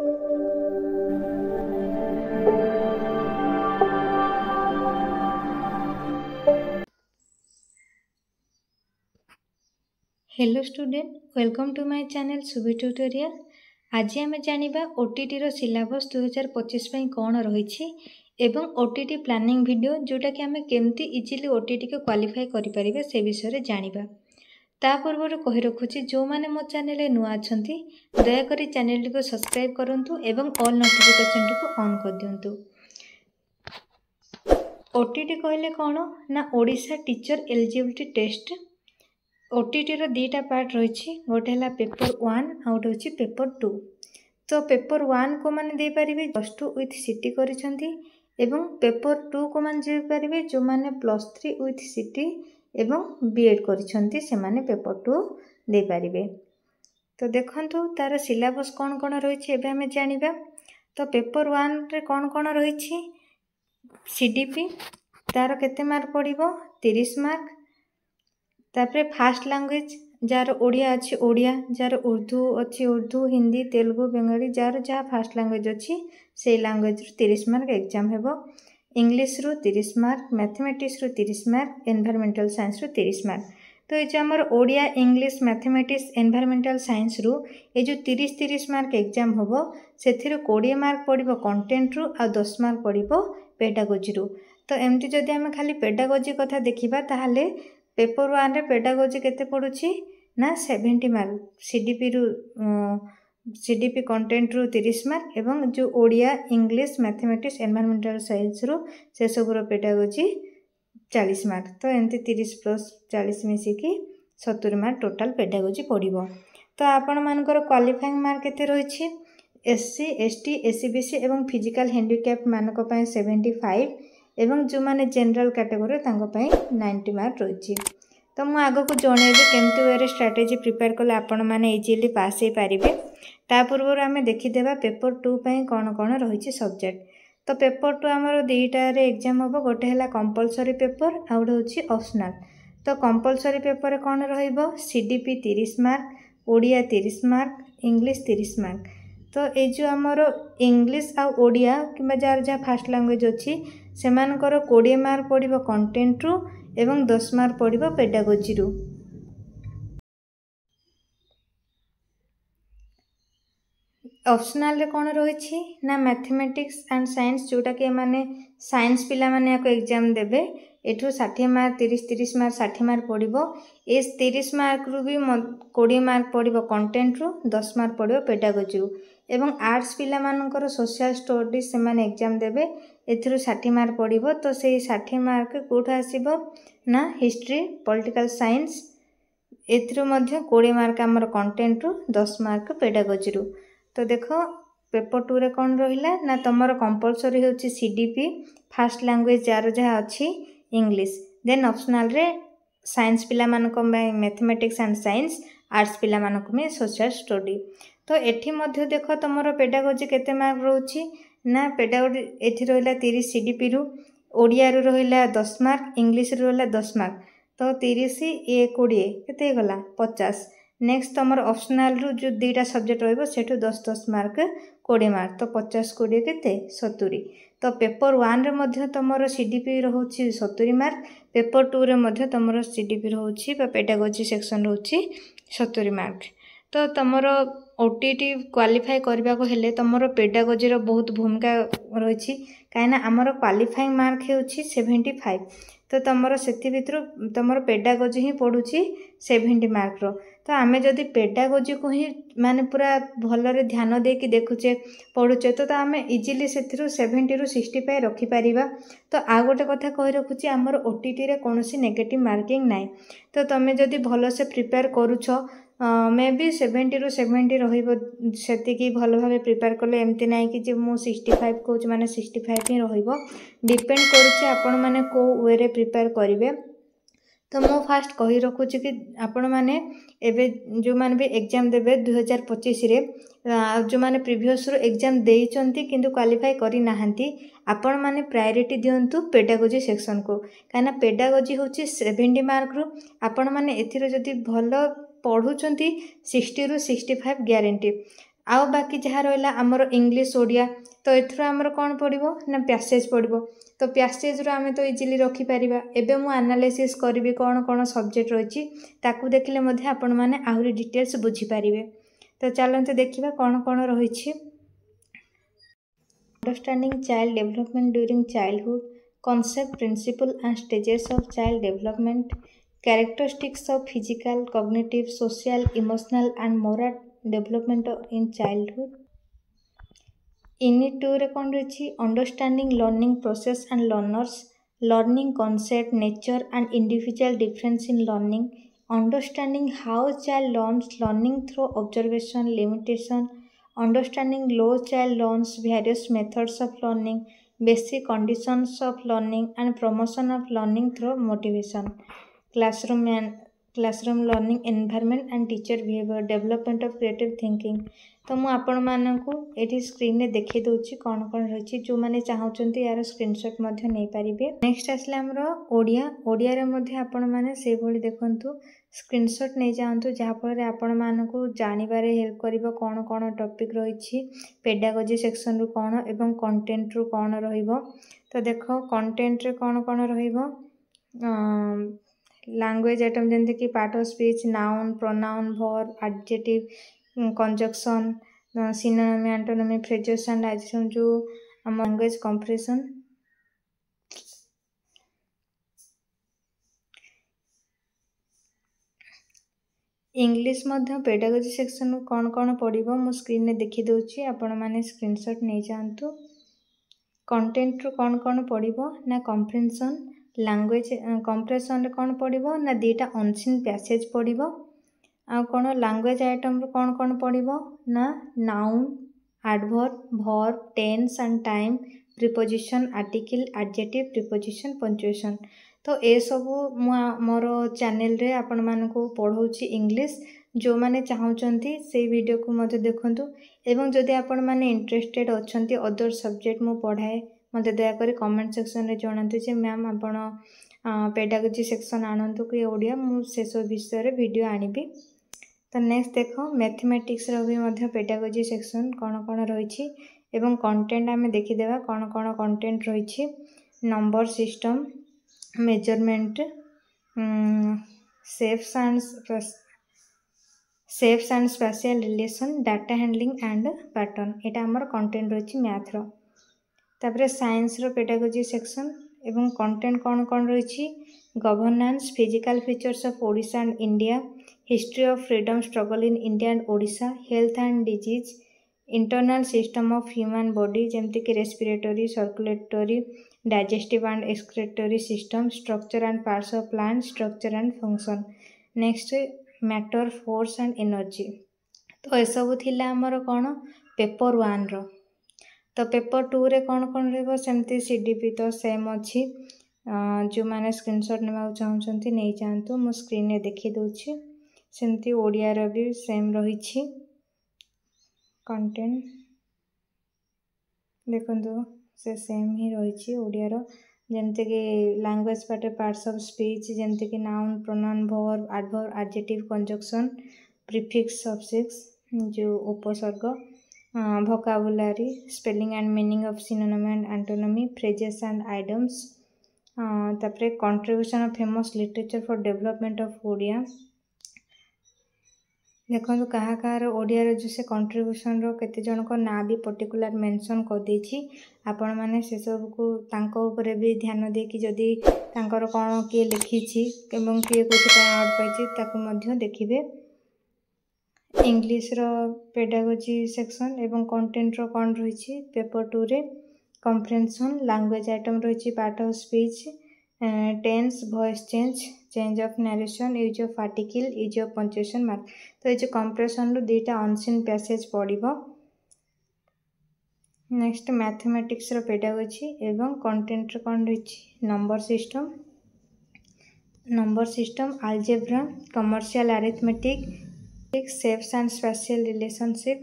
Hello student, welcome to my channel सुबी tutorial. आज आम जानिबा ओटीटी रो सिलेबस 2025 पई कोन रहिछि एवं ओटीटी प्लानिंग वीडियो जोटा कि आम केमती इजिली ओटीटी को क्वालिफाई करि परिबे से विषय रे जानिबा। ता पूर्व कहि रखुछि जो माने मो चैनल रे नुआ अछंती दया करी चैनल को सब्सक्राइब करंतु एवं ऑल नोटिफिकेशन को ऑन कर दियंतु। ओटीटी कहले कोन ना Odisha teacher eligibility test. OTET रो दीटा पार्ट रही, गोटे है पेपर 1 आउ गोटे पेपर 2। तो पेपर 1 को माने दे पारिबे प्लस 2 विथ सिटी करिसेंती एवं पेपर 2 को माने दे पारिबे जो माने प्लस 3 विथ सिटी एवं बीएड करिसेंती से माने पेपर 2 दे पारिबे। तो देखंतु तार सिलेबस कोन कोन रही एबे हमें जानिबा। तो पेपर 1 रे कोन कोन रही, सीडीपी तार केते मार्क पड़िबो 30 मार्क। तापरे फास्ट लैंग्वेज जार ओडिया अच्छी ओडिया, जार उर्दू अच्छी उर्दू, हिंदी तेलुगु बेंगली जार जहाँ फास्ट लैंग्वेज अच्छी से लैंग्वेज रु 30 मार्क एग्जाम हेबो। इंग्लिश रु 30 मार्क, मैथमेटिक्स रु 30 मार्क, एनवायरमेंटल साइंस रु 30 मार्क। तो ये आमर Odia English mathematics environmental science रु ये जो 30 मार्क एग्जाम हेबो से 20 मार्क पड़िबो कंटेंट रु आ 10 मार्क पड़िबो पेडागोजी रु। तो एमती जदि आम खाली पेडागोजी कथा देखिबा ताहाले पेपर 1 रे पेडागोजी केते पड़ुछि ना 70 मार्क, सीडीपी कंटेंट रु 30 मार्क एवं जो Odia English mathematics environmental science रु से सब रो पेडागोजी 40 मार्क। तो एमती 30 प्लस 40 मिसिकी 70 मार्क टोटल पेडागोजी पड़िबो। तो आपण मानकर क्वालिफाइंग मार्क केते रहिछि, एससी एसटी एससीबीसी एवं फिजिकल हैंडिकैप मानक पय 75 एवं जो माने जनरल कैटेगरी तांको पय 90 मार्क रही। तो मु आगो को जणेबे केमती वे स्ट्रेटेजी प्रिपेयर कले आपण माने इजीली पास हे पारिबे। ता पूर्व आमे देखि देबा पेपर 2 पय कोन कोन रही सब्जेक्ट। तो पेपर 2 हमर दुईटा रे एग्जाम होबो, गोटे हैला कंपलसरी पेपर आ गोटे होछि ऑप्शनल। तो कंपलसरी पेपर कोन रहिबो, CDP 30 mark, Odia 30 mark, English 30 mark. तो ए जो हमर इंग्लिश आ ओडिया किबा जार जा फास्ट लैंग्वेज अछि सेमानकर 20 मार्क पड़िबो कंटेंट रु एवं 10 मार्क पड़िबो पेडागोजी रु। ऑप्शनल रे कोन रही ना मैथमेटिक्स एंड साइंस जोटा कि माने साइंस पिला माने याको एग्जाम देबे एठू 60 मार्क 30 मार्क 60 मार्क पड़िबो। ए 30 मार्क रु भी 20 मार्क पड़िबो कंटेंट रु, 10 मार्क पड़िबो पेडागोजी रु। एवं आर्ट्स पिला मानकर सोशल स्टडीज से माने एग्जाम देबे एथिरु 60 मार्क पड़िबो। तो से 60 मार्क कोठा आसीबो ना हिस्ट्री पॉलिटिकल साइंस एथिरु मध्ये 20 मार्क हमर कंटेंट रु, 10 मार्क पेडागोजी रु। तो देखो पेपर 2 रे कोन रहिला ना तमर कंपलसरी होछि सीडीपी फास्ट लैंग्वेज जार जहा अछि इंग्लिश, देन ऑप्शनल रे साइंस पिला मानको मैथमेटिक्स एंड साइंस, आर्ट्स पिला मानको में सोशल स्टडी। तो एठी मध्ये देखो तमर पेडागोजी केते मार्क रहउछि ना पेडागोजी एठी रहिला 30 सीडीपी रु, ओडिया रु रहिला 10 मार्क, इंग्लिश रु रहिला 10 मार्क। तो 30 ए 20 केते गला 50। नेक्स्ट तमर ऑप्शनल रु जो दुईटा सब्जेक्ट रहइबो सेठु 10 मार्क 20 मार्क, तो 50 20 केते 70। तो पेपर 1 रे मध्ये तमर सीडीपी रहउछि 70 मार्क, पेपर 2 रे मध्ये तमर सीडीपी रहउछि बा पेडागोजी सेक्शन रहउछि 70 मार्क। तो तमर ओटीटी क्वालिफाई करबा को हेले तमर पेडागोजी रो बहुत भूमिका रहिछि, काइना हमर क्वालिफाइंग मार्क हेउछि 75। तो तमर सेति भितरु तमर पेडागोजी ही पडुछि 70 मार्क रो। तो आमे जदि पेडागोजी को ही माने पूरा भलरे ध्यान दे कि देखुचे पढुचे तो आमे इजीली सेथिरु 70 रु 60 पाए रखि परिबा। तो आ गोटे कथा कहि रखुची हमर ओटीटी रे कोनोसी नेगेटिव मार्किंग नाही। तो तमे जदि भलो से प्रिपेयर करूछो मे बी 70 रु 70 रहिबो, सेति कि भलो भाबे प्रिपेयर करले एमति नाही कि जे मु 65 कहूच माने 65 ही रहिबो। डिपेंड करूची आपण माने को वे रे प्रिपेयर करिवे। तो मो फास्ट कहि रखुची कि आपण माने एबे जो माने भी एग्जाम देबे 2025 रे जो माने प्रीवियस रो एग्जाम देइचंती किंतु क्वालिफाई करि नाहंती, आपण माने प्रायोरिटी दियंतु पेडागोजी सेक्शन को, काना पेडागोजी होची 70 मार्क रु आपण माने एथिरो जदि भलो पढुचंती 60 रु 65 ग्यारंटी। आउ बाकी जहाँ रहा आमर इंग्लीश ओडिया तो एथुर आमर कौन पड़ो ना पैसेज पड़ो तो पैसेज रो आमे तो इजिली रखिपर एबे मु एनालिसिस करी कौन कौन सब्जेक्ट रही ताकू देखिले मध्य आपण माने आहुरी डिटेल्स बुझीपारे। तो चलते देखिबा कौन कौन रही। Understanding child development during childhood, concept, principle and stages of child development, characteristics of physical, cognitive, social, emotional and moral development in childhood. Unit 2 रे कौन रही understanding learning process and learners, learning concept, nature and individual difference in learning, understanding how child learns, learning through observation, limitation, understanding low child learns, various methods of learning, basic conditions of learning and promotion of learning through motivation, classroom learning environment and teacher behavior, development of creative thinking। तो मु आपण मानकु एठी screen रे देखै दोछि कोन कोन रही जो माने चाहउचंती यार स्क्रीनशॉट मध्ये नै पारिबे। नेक्स्ट आसले हमरो ओडिया रे मध्ये आपण माने से भली देखंतु स्क्रीनशॉट नै जांतु जहा फल रे आपण मानकु जानिबारे हेल्प करिवो कोन कोन टॉपिक रही पेडागोजी सेक्शन रु कोन एवं कंटेंट रु कोन रहिबो। तो देखो कंटेंट रे कोन कोन रहिबो लैंग्वेज आइटम जेंति कि part of speech, noun, pronoun, verb, adjective, conjunction, synonym, antonym, phrases and addition जो लैंग्वेज कंप्रेशन। इंग्लिश मध्य पेडागोजी सेक्शन कौन कौन पड़ो मु स्क्रीन में देखी दूची आपण मैंने स्क्रीनशॉट नहीं जातु। कंटेंट रु कौन कौन पड़ो ना कम्प्रेhension, लैंग्वेज कम्प्रेशन कौन पड़ो ना दीटा अनसीन पैसेज पड़ो आ कौन लैंग्वेज आइटम रु कौन कौन पड़ो ना noun, adverb, verb, tense and time, preposition, article, adjective, preposition, punctuation. तो ये सब मोर चैनल रे आपण मानकु पढ़ाऊँगी इंग्लिश जो माने चाहूँगी से वीडियो को मत देखंतु एवं जदि आपण माने इंटरेस्टेड अच्छंती अदर सब्जेक्ट मु पढ़ाए मते दयाकरी कमेंट सेक्शन रे जणातु जे मैम आपण पेडागोजी सेक्शन आनंतु कि ओडिया मु से सब विषय रे वीडियो आनिबी। तो नेक्स्ट देखो मैथमेटिक्स रो भी मध्य पेडागोजी सेक्शन कौन कौन रही एवं कंटेंट आमे देखिदेवा कौन कौन कंटेंट रही number system, measurement, shapes and spatial relation, data handling and pattern एटा हमर कंटेंट रही मैथ रो। तापरे साइंस रो पेडागोजी सेक्शन एवं कंटेंट कौन कौन रही governance, physical features of Odisha and India, history of freedom struggle in India and Odisha, health and disease, internal system of human body जेमती कि respiratory, circulatory, digestive and excretory system, structure and parts of plant, structure and function. Next matter, force and energy. तो ये सब थिला हमर कौन paper 1 रो। तो paper 2 रे कौन कौन रहबो सेमती सीडीपी तो सेम अच्छी जो माने स्क्रीनशॉट नेबा चाहउछंती नै जानतु मो स्क्रीन रे देखि दोछि सेमती ओडिया रो भी सेम रही कंटेंट देखंतु से सेम ही रही ओडिया रो जेमते कि language part parts of speech जेमते कि noun, pronoun, verb, adverb, adjective, conjunction, prefix, suffix जो उपसर्ग, vocabulary, spelling and meaning of synonym and antonymy, phrases and idioms, तापरे contribution of famous literature for development of Odia. देखो कहा कहार ओडिया जो से contribution रो केते जन को ना भी पर्टिकुलर मेंशन कर देछि आपण माने से सब को तांको ऊपर भी ध्यान दे कि जदी तांकर कोन के लिखिछि एवं के कोथि का आउट पाइछि ताकू मध्य देखिबे। इंग्लिश रो पेडागोजी सेक्शन एवं कंटेंट रो कोन रहिछि पेपर 2 रे कम्प्रेhension, लैंग्वेज आइटम रहिछि part of speech, tense, voice change of narration, use of article, use of punctuation mark. तो ये कंप्रेशन रो दीटा अनसीन पैसेज पड़िबो। नेक्स्ट मैथमेटिक्स रो पेडागोजी एवं कंटेंट रो कोन रहिछि number system, algebra, commercial arithmetic, shapes and spatial relationship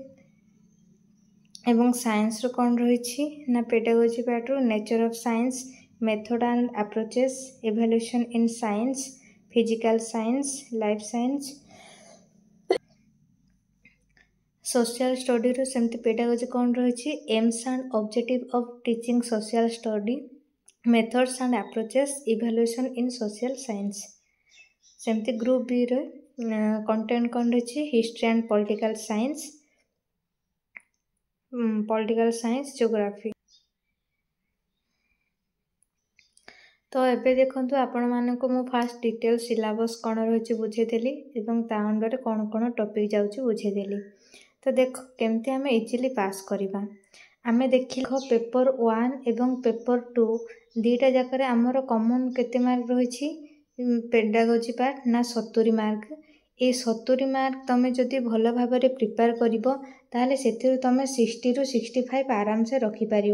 एवं साइंस रो कोन रहिछि ना पेडागोजी पार्ट रो nature of science, method and approaches, evolution in science, physical science, life science, social study रो सेमती पेडागोजी कौन रही aims and objective of teaching social study methods and approaches evaluation in social science सेमती group B रो content कौन रही history and political science geography. तो एबे देखंतु आपण मानक मु फास्ट डिटेल सिलेबस कौन रही बुझेदेली एवं ता अंडर कौन कौन टॉपिक जाउची बुझेदेली। तो देख केमती आम इजिली पास करवा आम देख पेपर 1 एवं पेपर 2 दुईटा जाकर आमर कॉमन केते मार्क रही पेडागोजी पार्ट ना 70 मार्क। ये 70 मार्क तुम जदि भल भाव प्रिपेयर कर से तुम 60 ରୁ 65 आराम से रखिपार।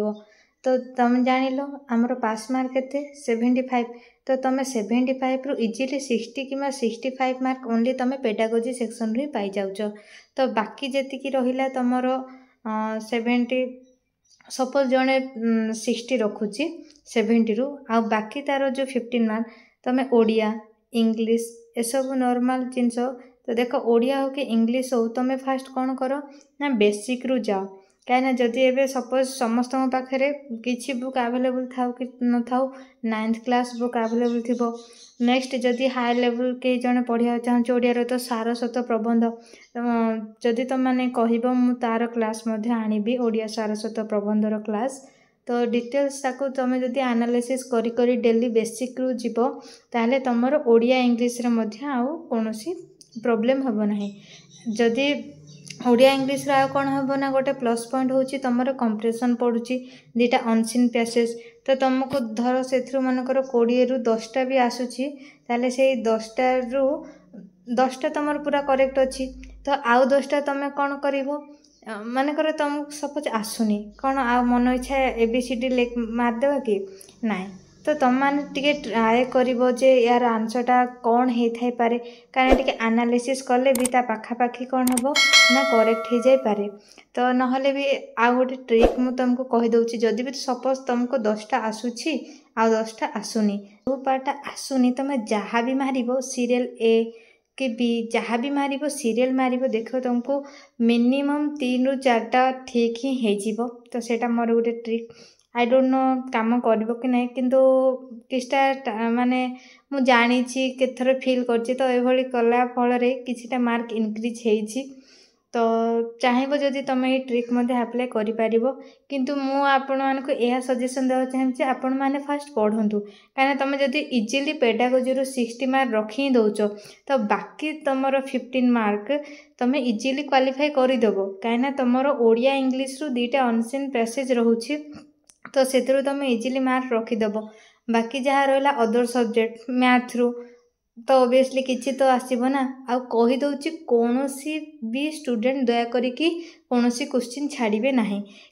तो तुम जान लो आमर पास मार्क केते 75। तो तुम 75 रु इजिली 60 कि 65 मार्क ओनली तुम पेडागोजी सेक्शन रू पाई जाउच। तो बाकी जेतिकी रहिला तुमर 70 सपोज जड़े 60 रखुची 70 रु आ बाकी तार जो 15 मार्क तुम ओडिया इंग्लिश ए सब नॉर्मल जिनस। तो देख ओडिया हो कि इंग्लिश हो तुम फास्ट कौन कर ना बेसिक रु जाओ कहीं जदि एबे सपोज समस्त पाखे किसी बुक आवेलेबल थाउ कि न थाउ 9th क्लास बुक आवेलेबल थी। नेक्स्ट जदि हाई लेवल के जड़े पढ़ा चाहूँ ओडिया तो सारस्वत प्रबंध जदि तुम मैंने कह मु तार क्लास आनिबी ओडिया सारस्वत प्रबंधर क्लास। तो डिटेल्स ताको तुम जदि एनालिसिस करी डेली बेसिक रु जीव ताले तुमर ओडिया इंग्लिश रे मध्य आउ कोनोसी प्रॉब्लम हबो नाही। जदि ओडिया इंग्लिश रा कौन हम ना गोटे प्लस पॉइंट होची तुमर कंप्रेशन पड़ुची दुईटा अनसीन पैसेज। तो तुमको धर से मनकर 20 ରୁ 10टा भी आसूची ताले से 10टा ରୁ 10टा तुमर पूरा करेक्ट अच्छी। तो आउ 10टा तुम कौन कर मानकर तुमको सपोज आसुनी कौन आ मन इच्छा ABCD मारदेवा कि नाई। तो तुम मैंने ट्राए कर यार आंसरटा कौन हो थाई पारे कारण टे एनालिसिस कले भी ता पाखापाखी कौन हम ना करेक्ट हो जाए पारे। तो नहले भी आ गोटे ट्रिक मु तुमको कहीदे जदि भी सपोज तुमको 10टा आसूची आ 10टा आसुनी जो पार्टा आसुनी तुम जहाँ भी मार सीरियल ए कि बी जहाँ भी मार सीरियल मार देख तुमको मिनिमम 3 ରୁ 4टा ठीक ही हो। तो सेटा मोर गोटे ट्रिक आई डोंट नो काम कर कि नहीं किंतु किछटा माने मु जानी केथर फील करछि। तो एभली कला फल किछटा मार्क इनक्रीज होइछि। तो चाहिए जदि तुम ये ट्रिक अप्लाई कर पारिबो किंतु मु आपण मानक यह सजेशन देवा चाहिए आपण माने फास्ट पढ़ंतु कहीं तुम जदि इजिली पेडागोजी रू 60 मार्क रखी दौच तो बाकी तुमर 15 मार्क तुम इजिली क्वालिफाई करदेव कहीं तुमर ओडिया इंग्लिश रू 2टा अनसीन पैसेज रोचे। तो से तुम इजिली मार्क रखीदेव बाकी जहाँ रहा अदर सब्जेक्ट मैथ रू तो ओबियसली किसी तो आसब ना आ कहीदे कौन भी स्टूडेंट दया करिकी कौन क्वेश्चन छाड़े ना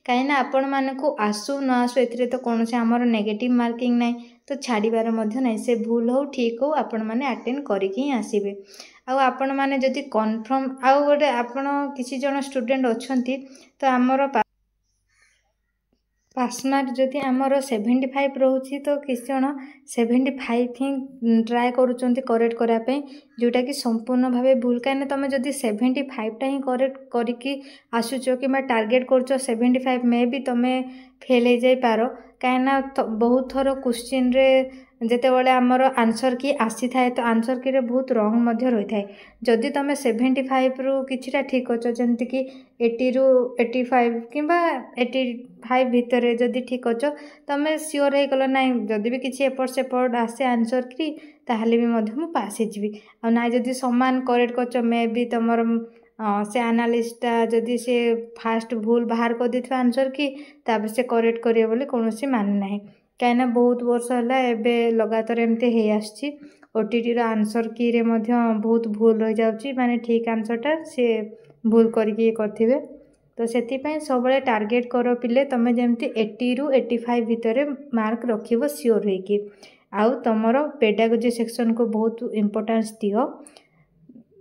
कहीं आपण मानक आसू न आसू ए तो कौन आमर नेगेटिव मार्किंग ना तो छाड़बार ना से भूल हो ठीक हो आपण मैंने अटेंड करके आसबे। आपण मैंने जदि कन्फर्म आउ गोटे आपण किसी जन स्टूडेंट अच्छा तो आमर पास मार्क जदि आमर 75 रोचे तो किसी जन 75 ही ट्राए करुँच करेक्ट करने जोटा कि संपूर्ण भाव भूल कहीं तुम जदि 75टा ही करेक्ट करके आसुच कि टार्गेट कर 75 में भी तुम फेल हो जाई पार कहीं बहुत थर क्वेश्चन रे जिते बड़े आमर आंसर की आसी थाए तो आंसर की बहुत रंग रही थाए। जदि तुम 75 रू किछिटा ठीक अच्छ जमती कि 80 ରୁ 85 किंबा 85 भितर जदि ठीक अच्छ तुम सियोर हो गल ना जदि भी किसी एपट सेपट आसे आंसर की ताहले भी मु पास हो ना जदि सामान करेक्ट कर मे भी तुम से एनालिस्टा जदि से फास्ट भूल बाहर कर दी आंसर की तापर से करेक्ट करिए बोली कौन मान ना कहीं बहुत वर्ष है एबे लगातार एमती हो आसी ओटीटी आंसर की रे बहुत भूल रही जाऊँगी माने ठीक आंसरटा सी भूल करके करथिबे। तो से सब टार्गेट कर पिले तुम जमती 80 ରୁ 85 भितर मार्क रखिबो सियोर होइकी आउ तुमर पेडागोजी सेक्शन को बहुत इम्पोर्टेंस दियो।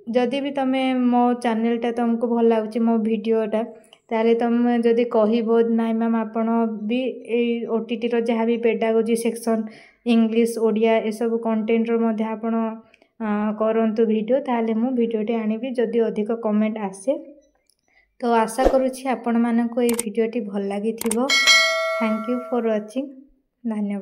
जदि भी तुम मो चैनलटा तुमको भल लगुच मो वीडियोटा ताले तुम जदि कहबो ना मैम आपण भी ओटीटी जहाँ भी पेडागोजी सेक्शन इंग्लिश ओडिया ए सब कंटेंट आपण करंतु वीडियो ताले मु वीडियोटे आनिबी जदि अधिक कमेंट आसे तो आशा करुँची आपण मानक ये भिडियोटी भल लगी। Thank you for watching. धन्यवाद।